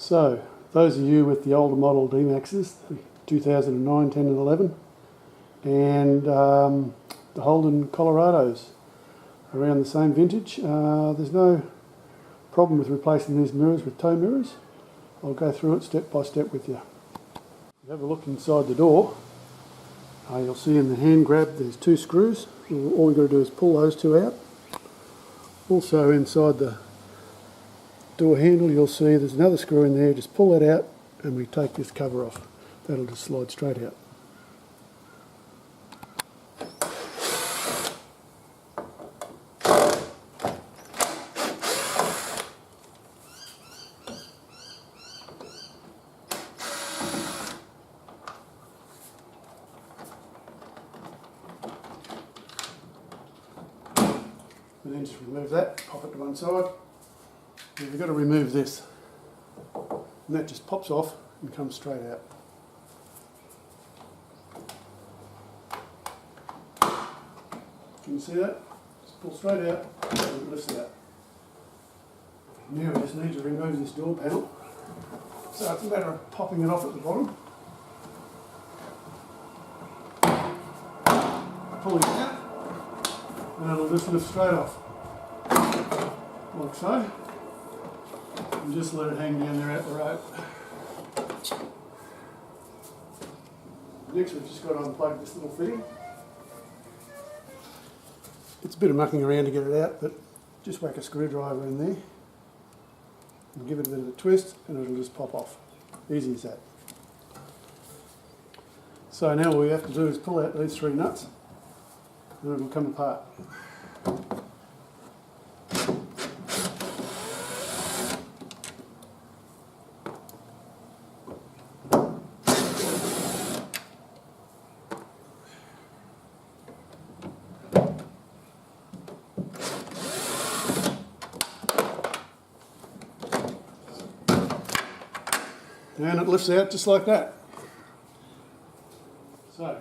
So, those of you with the older model D-Maxes, 2009, 10 and 11, and the Holden Colorados, around the same vintage, there's no problem with replacing these mirrors with tow mirrors. I'll go through it step by step with you. Have a look inside the door. You'll see in the hand grab there's two screws. All we've got to do is pull those two out. Also inside the door handle you'll see there's another screw in there. Just pull that out and we take this cover off. That'll just slide straight out. And then just remove that, pop it to one side. And we've got to remove this. And that just pops off and comes straight out. Can you see that? Just pull straight out and it lifts out. Now we just need to remove this door panel. So it's a matter of popping it off at the bottom. Pulling it out. And it'll just lift straight off, like so, and just let it hang down there at the rope. Next we've just got to unplug this little fitting. It's a bit of mucking around to get it out, but just whack a screwdriver in there and give it a bit of a twist and it'll just pop off. Easy as that. So now all we have to do is pull out these three nuts and it'll come apart. And it lifts out just like that. So,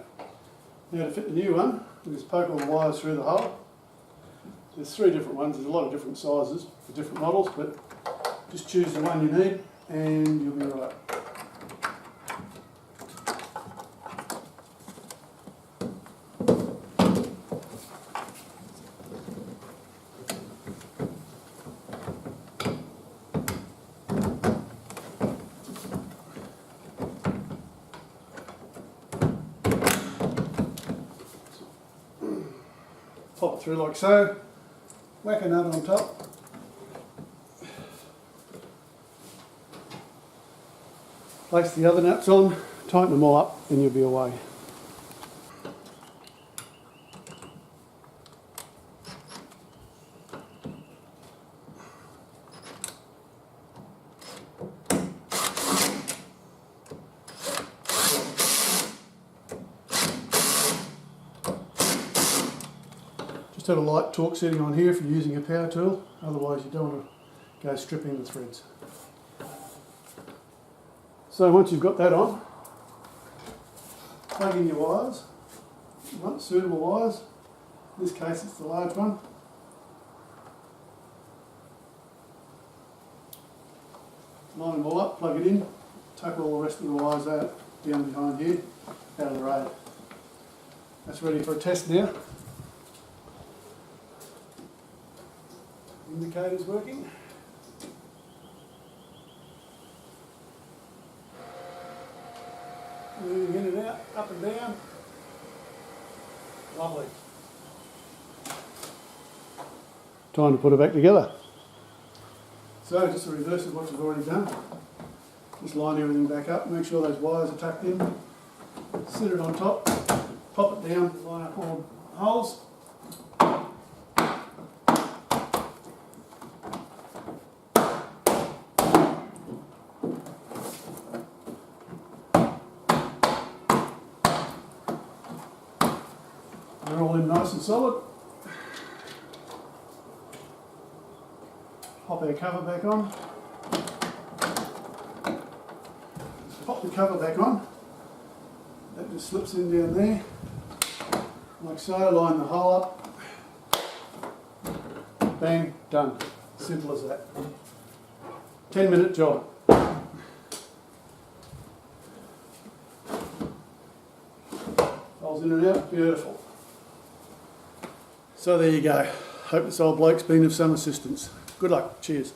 now to fit the new one, we just poke all the wires through the hole. There's three different ones, there's a lot of different sizes for different models, but just choose the one you need and you'll be right. Pop it through like so, whack a nut on top, place the other nuts on, tighten them all up and you'll be away. Just have a light torque setting on here if you're using a power tool, otherwise you don't want to go stripping the threads. So once you've got that on, plug in your wires. You want suitable wires. In this case it's the large one. Line them all up, plug it in, tuck all the rest of the wires out down behind here, out of the road. That's ready for a test now. Indicator's working. Moving in and out, up and down. Lovely. Time to put it back together. So just the reverse of what you've already done. Just line everything back up, make sure those wires are tucked in. Sit it on top, pop it down, line up all the holes. They're all in nice and solid. Pop our cover back on. Just pop the cover back on. That just slips in down there. Like so, line the hole up. Bang, done. Simple as that. 10-minute job. Holes in and out, beautiful. So there you go. Hope this old bloke's been of some assistance. Good luck, cheers.